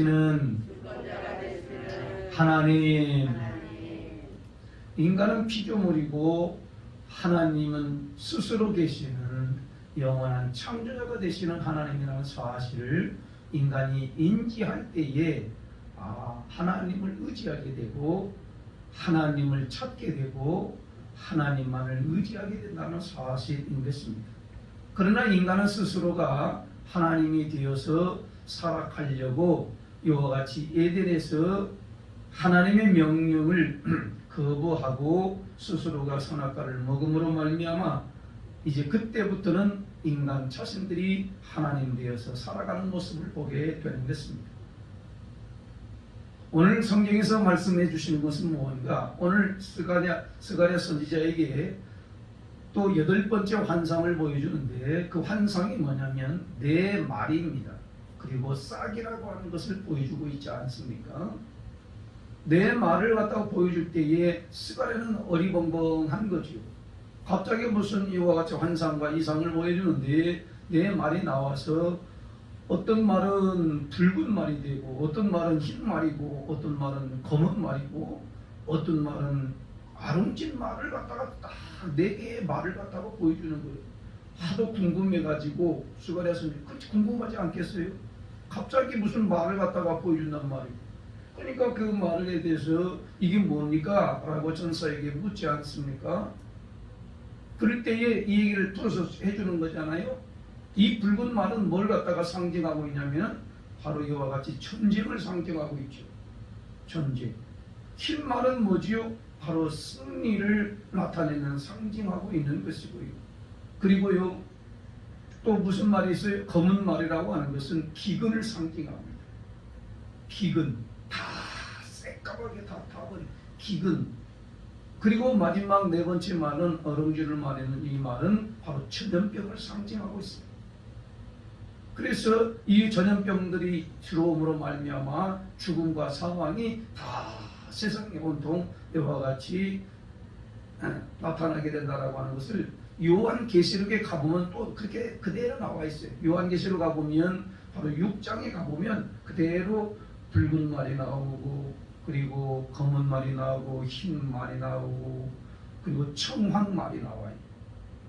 는 하나님. 인간은 피조물이고 하나님은 스스로 계시는 영원한 창조자가 되시는 하나님이라는 사실을 인간이 인지할 때에 하나님을 의지하게 되고 하나님을 찾게 되고 하나님만을 의지하게 된다는 사실인 것입니다. 그러나 인간은 스스로가 하나님이 되어서 살아가려고 이와 같이 에덴에서 하나님의 명령을 거부하고 스스로가 선악과를 먹음으로 말미암아 이제 그때부터는 인간 자신들이 하나님 되어서 살아가는 모습을 보게 되는 것입니다. 오늘 성경에서 말씀해 주시는 것은 무엇인가? 오늘 스가랴 선지자에게 또 8번째 환상을 보여주는데 그 환상이 뭐냐면 네 말입니다. 그리고 싹이라고 하는 것을 보여주고 있지 않습니까? 네 말을 갖다가 보여줄 때에 스가랴는 어리벙벙한 거죠. 갑자기 무슨 이와 같이 환상과 이상을 보여주는데 네 말이 나와서 어떤 말은 붉은 말이 되고 어떤 말은 흰 말이고 어떤 말은 검은 말이고 어떤 말은 아름진 말을 갖다가 딱 4개의 말을 갖다가 보여주는 거예요. 하도 궁금해가지고 스가랴 선지자 그렇게 궁금하지 않겠어요? 갑자기 무슨 말을 갖다가 보여준단 말이에요. 그러니까 그 말에 대해서 이게 뭡니까? 라고 전사에게 묻지 않습니까? 그럴 때에 이 얘기를 풀어서 해주는 거잖아요. 이 붉은 말은 뭘 갖다가 상징하고 있냐면 바로 이와 같이 전쟁을 상징하고 있죠. 전쟁. 흰 말은 뭐지요? 바로 승리를 나타내는 상징하고 있는 것이고요. 그리고요 또 무슨 말이 있어요? 검은 말이라고 하는 것은 기근을 상징합니다. 기근. 다 새까맣게 다 타버린 기근. 그리고 마지막 4번째 말은 어렁주를 말하는 이 말은 바로 전염병을 상징하고 있습니다. 그래서 이 전염병들이 들어옴으로 말미암아 죽음과 사망이 다 세상에 온통 이와 같이 나타나게 된다라고 하는 것을 요한계시록에 가보면 또 그렇게 그대로 나와 있어요. 요한계시록 가보면 바로 6장에 가보면 그대로 붉은 말이 나오고 그리고 검은 말이 나오고 흰 말이 나오고 그리고 청황말이 나와요.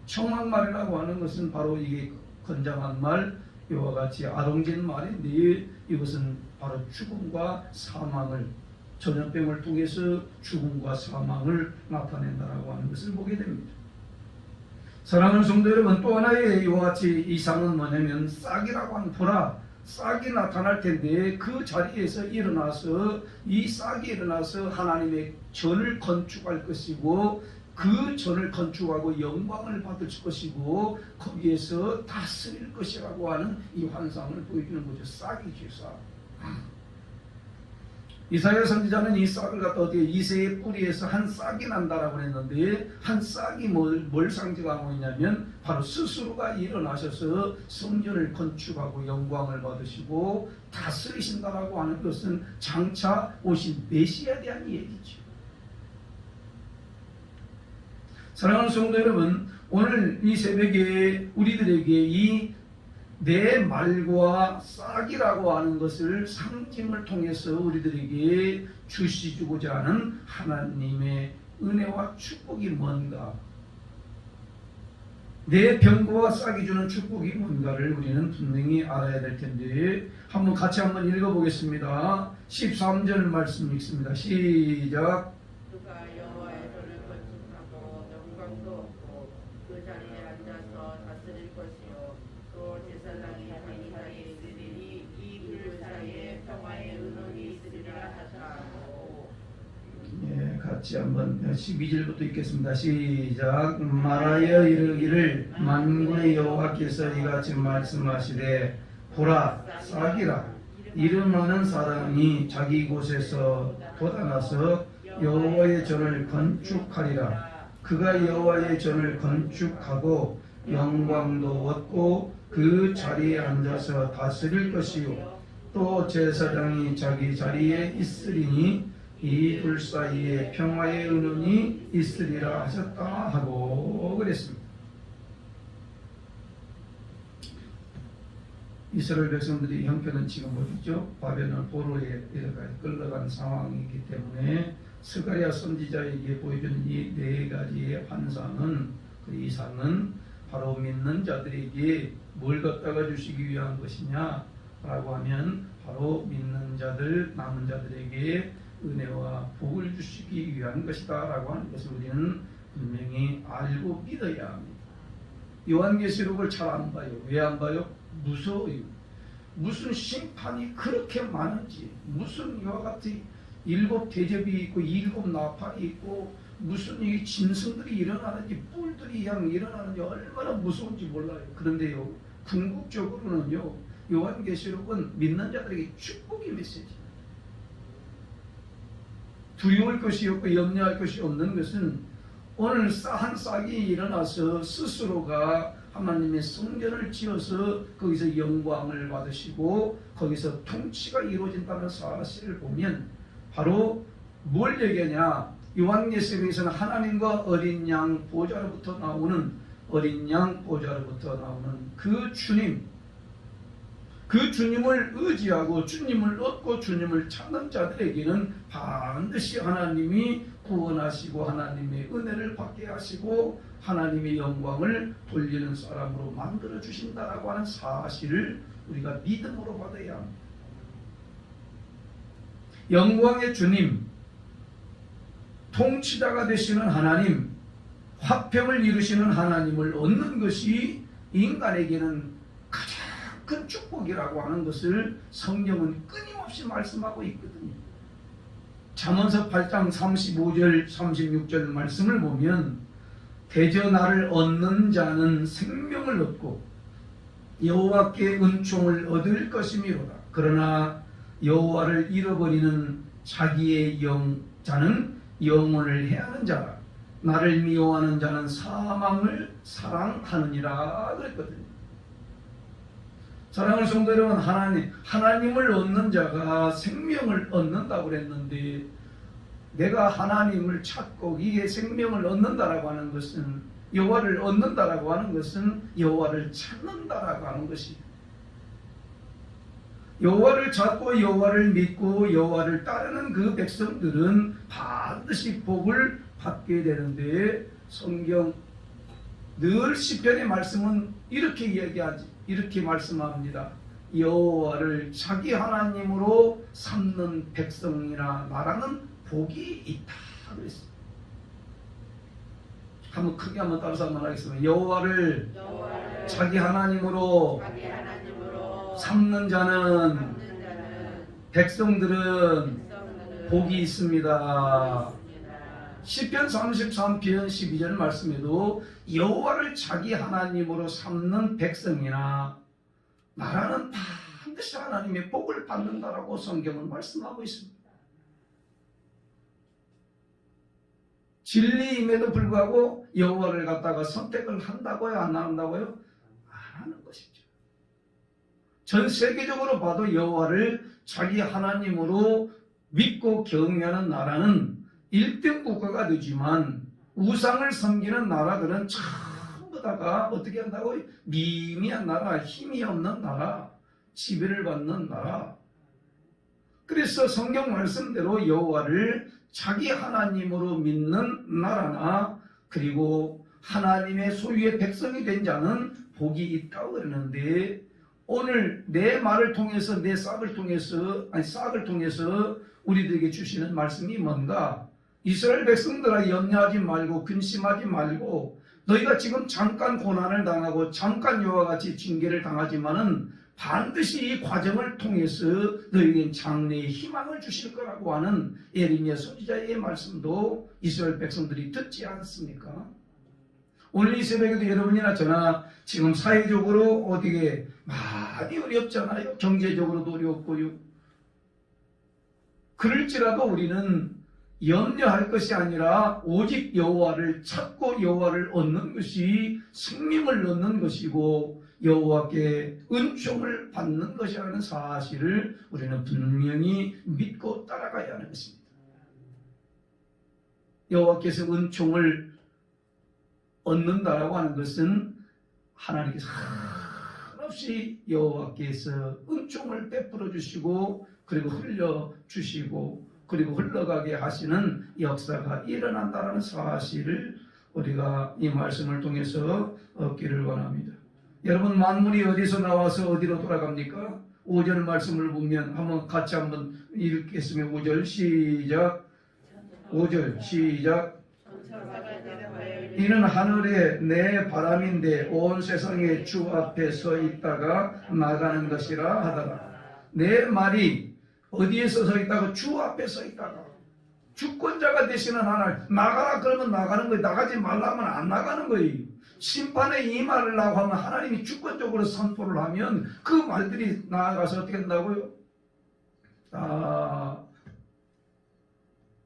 청황말이라고 하는 것은 바로 이게 건장한 말, 이와 같이 아롱진 말인데 이것은 바로 죽음과 사망을 전염병을 통해서 죽음과 사망을 나타낸다라고 하는 것을 보게 됩니다. 사랑하는 성도 여러분, 또 하나의 이와 같이 이상은 뭐냐면 싹이라고 하는 보라, 싹이 나타날 텐데 그 자리에서 일어나서 이 싹이 일어나서 하나님의 전을 건축할 것이고 그 전을 건축하고 영광을 받을 것이고 거기에서 다스릴 것이라고 하는 이 환상을 보여주는 거죠. 싹이죠, 싹. 이사야 선지자는 이 싹을 갖다 어떻게 이새의 뿌리에서 한 싹이 난다라고 했는데 한 싹이 뭘 상징하고 있냐면 바로 스스로가 일어나셔서 성전을 건축하고 영광을 받으시고 다스리신다라고 하는 것은 장차 오신 메시아에 대한 얘기죠. 사랑하는 성도 여러분, 오늘 이 새벽에 우리들에게 이 내 말과 싹이라고 하는 것을 상징을 통해서 우리들에게 주시고자 하는 하나님의 은혜와 축복이 뭔가, 내 병거와 싹이 주는 축복이 뭔가를 우리는 분명히 알아야 될 텐데 한번 같이 한번 읽어보겠습니다. 13절 말씀 읽습니다. 시작. 그가 여호와의 전을 건축하고 영광도 없고 그 자리에 앉아서 다스릴 것이요 또 제사장이 자기 자리에 있으리니 이 둘 사이에 평화의 은원이 있으리라 하셨고. 예, 같이 한번 12절부터 읽겠습니다. 시작. 말하여 이르기를 만군의 여호와께서 이같이 말씀하시되 보라 싹이라 이름하는 사람이 자기 곳에서 돋아나서 여호와의 전을 건축하리라. 그가 여호와의 전을 건축하고 영광도 얻고 그 자리에 앉아서 다스릴 것이요 또 제사장이 자기 자리에 있으리니 이 둘 사이에 평화의 은원이 있으리라 하셨다 하고 그랬습니다. 이스라엘 백성들이 형편은 지금 어디죠? 바벨론 포로에 끌려간 상황이기 때문에 스가랴 선지자에게 보여준 이 네 가지의 환상은 그 이상은 바로 믿는 자들에게 뭘 갖다가 주시기 위한 것이냐 라고 하면 바로 믿는 자들, 남은 자들에게 은혜와 복을 주시기 위한 것이다 라고 하는 것을 우리는 분명히 알고 믿어야 합니다. 요한계시록을 잘 안 봐요. 왜 안 봐요? 무서워요. 무슨 심판이 그렇게 많은지, 무슨 이와 같이 7 대접이 있고 7 나팔이 있고 무슨 이 짐승들이 일어나는지 뿔들이 그냥 일어나는지 얼마나 무서운지 몰라요. 그런데요, 궁극적으로는요, 요한계시록은 믿는 자들에게 축복의 메시지. 두려울 것이 없고 염려할 것이 없는 것은 오늘 한 싹이 일어나서 스스로가 하나님의 성전을 지어서 거기서 영광을 받으시고 거기서 통치가 이루어진다는 사실을 보면 바로 뭘 얘기하냐, 요한계시록에서는 하나님과 어린 양 보좌로부터 나오는 어린 양 보좌로부터 나오는 그 주님, 그 주님을 의지하고 주님을 얻고 주님을 찾는 자들에게는 반드시 하나님이 구원하시고 하나님의 은혜를 받게 하시고 하나님의 영광을 돌리는 사람으로 만들어 주신다라고 하는 사실을 우리가 믿음으로 받아야 합니다. 영광의 주님, 통치자가 되시는 하나님, 화평을 이루시는 하나님을 얻는 것이 인간에게는 가장 큰 축복이라고 하는 것을 성경은 끊임없이 말씀하고 있거든요. 잠언서 8장 35절 36절 말씀을 보면 대저 나를 얻는 자는 생명을 얻고 여호와께 은총을 얻을 것이미로다. 그러나 여호와를 잃어버리는 자기의 자는 영혼을 해하는 자라. 나를 미워하는 자는 사망을 사랑하느니라 그랬거든요. 사랑하는 성도 여러분, 하나님을 얻는 자가 생명을 얻는다고 그랬는데 내가 하나님을 찾고 이게 생명을 얻는다라고 하는 것은 여호와를 얻는다라고 하는 것은 여호와를 찾는다라고 하는 것이에요. 여호와를 찾고 여호와를 믿고 여호와를 따르는 그 백성들은 반드시 복을 받게 되는데 성경 늘 시편의 말씀은 이렇게 이야기하지, 이렇게 말씀합니다. 여호와를 자기 하나님으로 삼는 백성이나 나라는 복이 있다 그랬어요. 한번 크게 한번 따라서 한번 하겠습니다. 여호와를 자기 하나님으로 삼는 자는 백성들은 복이 있습니다. 시편 33편 12절 말씀에도 여호와를 자기 하나님으로 삼는 백성이나 나라는 반드시 하나님의 복을 받는다라고 성경은 말씀하고 있습니다. 진리임에도 불구하고 여호와를 갖다가 선택을 한다고요? 안 한다고요? 안 하는 것이죠. 전 세계적으로 봐도 여호와를 자기 하나님으로 믿고 경외하는 나라는 1등 국가가 되지만 우상을 섬기는 나라들은 전부 다가 어떻게 한다고? 미미한 나라, 힘이 없는 나라, 지배를 받는 나라. 그래서 성경 말씀대로 여호와를 자기 하나님으로 믿는 나라나 그리고 하나님의 소유의 백성이 된 자는 복이 있다고 그러는데 오늘 내 말을 통해서 내 싹을 통해서 우리들에게 주시는 말씀이 뭔가? 이스라엘 백성들아 염려하지 말고 근심하지 말고 너희가 지금 잠깐 고난을 당하고 잠깐 이와 같이 징계를 당하지만은 반드시 이 과정을 통해서 너희에게 장래의 희망을 주실 거라고 하는 예레미야 선지자의 말씀도 이스라엘 백성들이 듣지 않습니까? 오늘 이 새벽에도 여러분이나 저나 지금 사회적으로 어디에 많이 어렵잖아요. 경제적으로도 어렵고요. 그럴지라도 우리는 염려할 것이 아니라 오직 여호와를 찾고 여호와를 얻는 것이 생명을 얻는 것이고 여호와께 은총을 받는 것이라는 사실을 우리는 분명히 믿고 따라가야 하는 것입니다. 여호와께서 은총을 얻는다라고 하는 것은 하나님께서 한없이 여호와께서 은총을 베풀어 주시고 그리고 흘려 주시고 그리고 흘러가게 하시는 역사가 일어난다는 사실을 우리가 이 말씀을 통해서 얻기를 원합니다. 여러분, 만물이 어디서 나와서 어디로 돌아갑니까? 5절 말씀을 보면 같이 한번 읽겠습니다. 5절 시작. 5절 시작. 이는 하늘에 내 바람인데 온 세상의 주 앞에 서 있다가 나가는 것이라 하더라. 내 말이 어디에서 서 있다가? 주 앞에 서 있다가. 주권자가 되시는 하나님, 나가라 그러면 나가는 거예요. 나가지 말라면 안 나가는 거예요. 심판에 임하려고 하면 하나님이 주권적으로 선포를 하면 그 말들이 나아가서 어떻게 된다고요?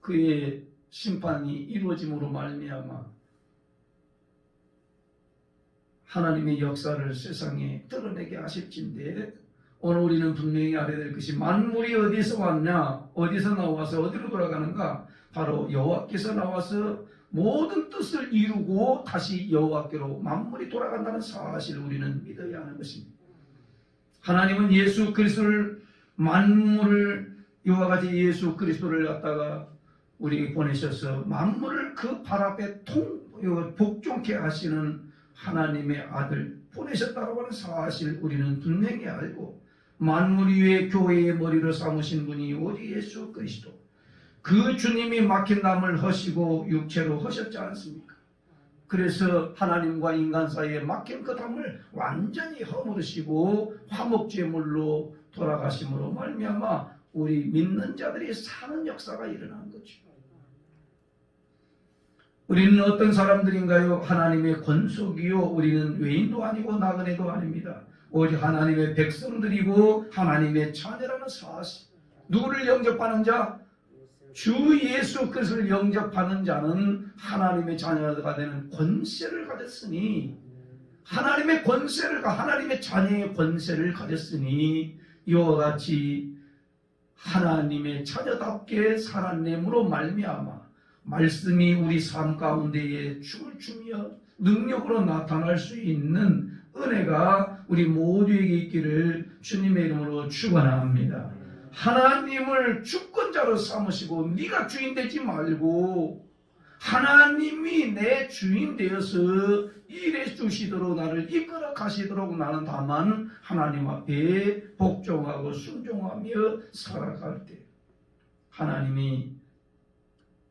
그의 심판이 이루어짐으로 말미암아 하나님의 역사를 세상에 드러내게 하실진데, 오늘 우리는 분명히 알아야 될 것이 만물이 어디서 왔냐, 어디서 나와서 어디로 돌아가는가? 바로 여호와께서 나와서 모든 뜻을 이루고 다시 여호와께로 만물이 돌아간다는 사실을 우리는 믿어야 하는 것입니다. 하나님은 예수 그리스도를, 만물을, 이와 같이 예수 그리스도를 갖다가 우리에게 보내셔서 만물을 그 발 앞에 복종케 하시는 하나님의 아들 보내셨다고 하는 사실 우리는 분명히 알고, 만물 위에 교회의 머리로 삼으신 분이 오직 예수 그리스도, 그 주님이 막힌 담을 허시고 육체로 허셨지 않습니까? 그래서 하나님과 인간 사이에 막힌 그 담을 완전히 허물으시고 화목제물로 돌아가심으로 말미암아 우리 믿는 자들이 사는 역사가 일어난 거죠. 우리는 어떤 사람들인가요? 하나님의 권속이요, 우리는 외인도 아니고 나그네도 아닙니다. 오직 하나님의 백성들이고 하나님의 자녀라는 사실. 누구를 영접하는 자? 주 예수 그리스도를 영접하는 자는 하나님의 자녀가 되는 권세를 가졌으니, 하나님의 권세를, 하나님의 자녀의 권세를 가졌으니 이와 같이 하나님의 자녀답게 살아냄으로 말미암아 말씀이 우리 삶 가운데에 춤을 추며 능력으로 나타날 수 있는 은혜가 우리 모두에게 있기를 주님의 이름으로 축원합니다. 하나님을 주권자로 삼으시고 네가 주인 되지 말고 하나님이 내 주인 되어서 일해 주시도록 나를 이끌어 가시도록 나는 다만 하나님 앞에 복종하고 순종하며 살아갈 때 하나님이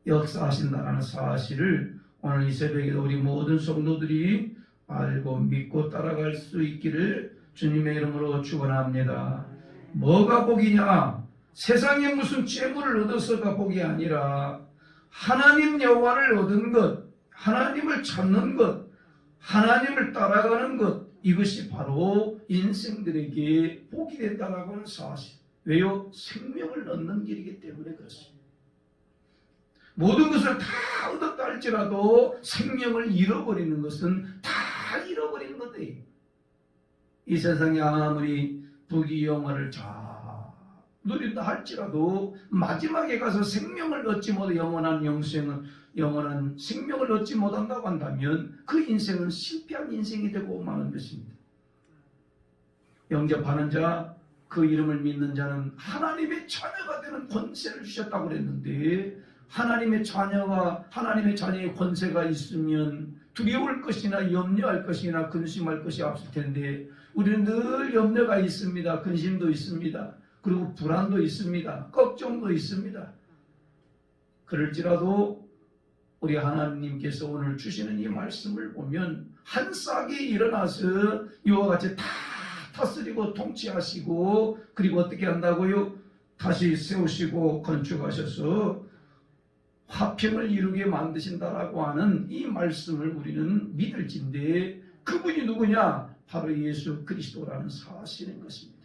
역사하신다는 사실을 오늘 이 새벽에도 우리 모든 성도들이 알고 믿고 따라갈 수 있기를 주님의 이름으로 축원합니다. 뭐가 복이냐? 세상에 무슨 재물을 얻어서가 복이 아니라 하나님 여호와를 얻은 것, 하나님을 찾는 것, 하나님을 따라가는 것, 이것이 바로 인생들에게 복이 된다라고 하는 사실. 왜요? 생명을 얻는 길이기 때문에 그렇습니다. 모든 것을 다 얻었다 할지라도 생명을 잃어버리는 것은 다 잃어버리는 것이에요. 이 세상에 아무리 부귀영화를 잘 누린다 할지라도 마지막에 가서 생명을 얻지 못해 영원한 생명을 얻지 못한다고 한다면 그 인생은 실패한 인생이 되고 마는 것입니다. 영접하는 자, 그 이름을 믿는 자는 하나님의 자녀가 되는 권세를 주셨다고 그랬는데, 하나님의 자녀가, 하나님의 자녀의 권세가 있으면 두려울 것이나 염려할 것이나 근심할 것이 없을 텐데, 우리는 늘 염려가 있습니다. 근심도 있습니다. 그리고 불안도 있습니다. 걱정도 있습니다. 그럴지라도 우리 하나님께서 오늘 주시는 이 말씀을 보면 한 싹이 일어나서 이와 같이 다 다스리고 통치하시고, 그리고 어떻게 한다고요? 다시 세우시고 건축하셔서 화평을 이루게 만드신다라고 하는 이 말씀을 우리는 믿을진데, 그분이 누구냐? 바로 예수 그리스도라는 사실인 것입니다.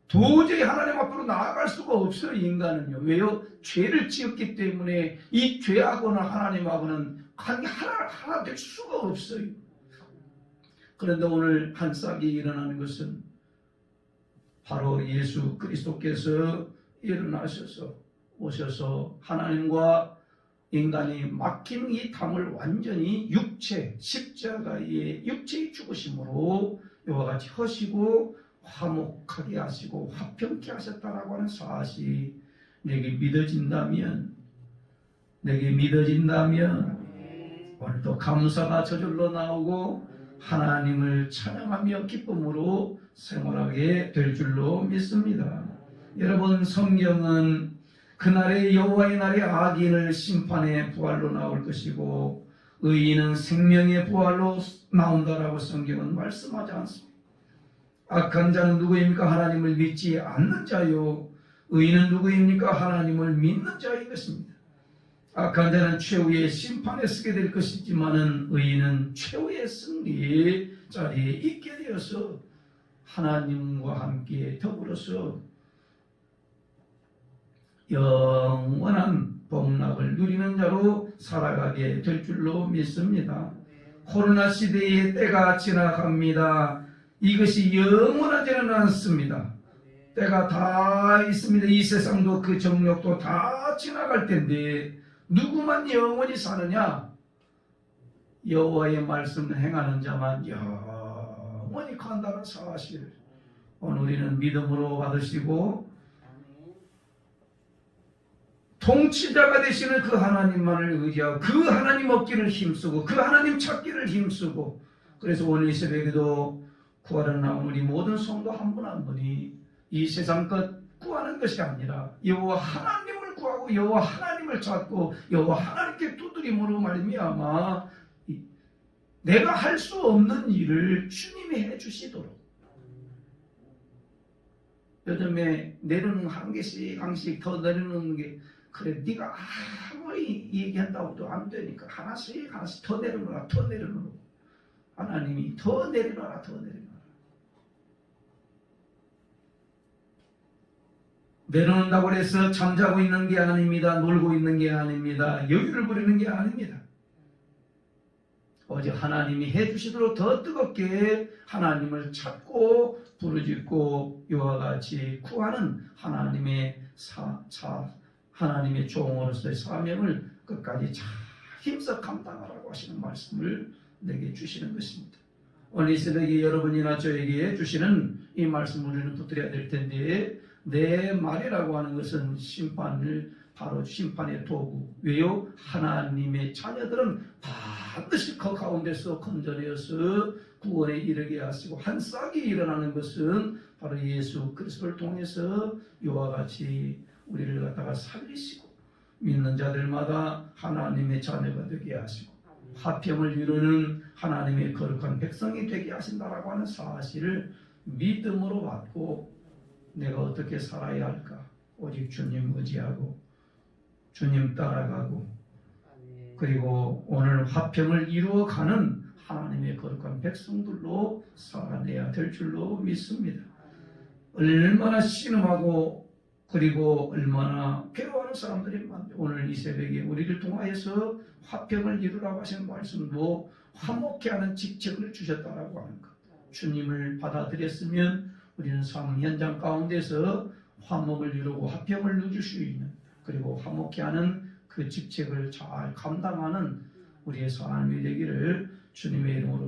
도저히 하나님 앞으로 나아갈 수가 없어요, 인간은요. 왜요? 죄를 지었기 때문에 이 죄하고는 하나님하고는 하나 될 수가 없어요. 그런데 오늘 한 싹이 일어나는 것은 바로 예수 그리스도께서 일어나셔서 오셔서 하나님과 인간이 막힌 이 담을 완전히 십자가의 육체의 죽으심으로 이와 같이 하시고 화목하게 하시고 화평케 하셨다라고 하는 사실이 내게 믿어진다면 오늘도 감사가 저절로 나오고 하나님을 찬양하며 기쁨으로 생활하게 될 줄로 믿습니다. 여러분, 성경은 그날의 여호와의 날의 악인을 심판의 부활로 나올 것이고 의인은 생명의 부활로 나온다라고 성경은 말씀하지 않습니다. 악한 자는 누구입니까? 하나님을 믿지 않는 자요. 의인은 누구입니까? 하나님을 믿는 자인 것입니다. 악한 자는 최후의 심판에 서게 될 것이지만은 의인은 최후의 승리 자리에 있게 되어서 하나님과 함께 더불어서 영원한 복락을 누리는 자로 살아가게 될 줄로 믿습니다. 코로나 시대의 때가 지나갑니다. 이것이 영원하지는 않습니다. 때가 다 있습니다. 이 세상도 그 정력도 다 지나갈 텐데 누구만 영원히 사느냐? 여호와의 말씀을 행하는 자만 영원히 간다는 사실, 오늘 우리는 믿음으로 받으시고 통치자가 되시는 그 하나님만을 의지하고 그 하나님 얻기를 힘쓰고 그 하나님 찾기를 힘쓰고, 그래서 오늘 이 새벽에도 구하러 나온 우리 모든 성도 한 분 한 분이 이 세상 것 구하는 것이 아니라 여호와 하나님을 구하고 여호와 하나님을 찾고 여호와 하나님께 두드림으로 말미암아 내가 할 수 없는 일을 주님이 해주시도록, 요즘에 내려놓는 한 개씩 더 내려놓는 게, 그래 네가 아무리 얘기한다고도 안 되니까 하나씩 더 내려놓아, 더 내려놓아. 하나님이 더 내려놔라, 더 내려놔라. 내려놓는다고 해서 잠자고 있는 게 아닙니다. 놀고 있는 게 아닙니다. 여유를 부리는 게 아닙니다. 오직 하나님이 해주시도록 더 뜨겁게 하나님을 찾고 부르짖고 이와 같이 구하는 하나님의 하나님의 종으로서의 사명을 끝까지 잘 힘써 감당하라고 하시는 말씀을 내게 주시는 것입니다. 오늘 이 새벽에 여러분이나 저에게 주시는 이 말씀을 우리는 붙들어야 될 텐데, 내 말이라고 하는 것은 바로 심판의 도구. 왜요? 하나님의 자녀들은 반드시 그 가운데서 건져내어서 구원에 이르게 하시고 한 싹이 일어나는 것은 바로 예수 그리스도를 통해서 이와 같이 우리를 갖다가 살리시고 믿는 자들마다 하나님의 자녀가 되게 하시고 화평을 이루는 하나님의 거룩한 백성이 되게 하신다라고 하는 사실을 믿음으로 받고 내가 어떻게 살아야 할까? 오직 주님 의지하고 주님 따라가고, 그리고 오늘 화평을 이루어가는 하나님의 거룩한 백성들로 살아내야 될 줄로 믿습니다. 얼마나 신음하고 그리고 얼마나 괴로워하는 사람들이 많은데, 오늘 이 새벽에 우리를 통하여서 화평을 이루라고 하시는 말씀도 화목케 하는 직책을 주셨다라고 하는 것. 주님을 받아들였으면 우리는 삶 현장 가운데서 화목을 이루고 화평을 누릴 수 있는, 그리고 화목케 하는 그 직책을 잘 감당하는 우리의 삶이 되기를 주님의 이름으로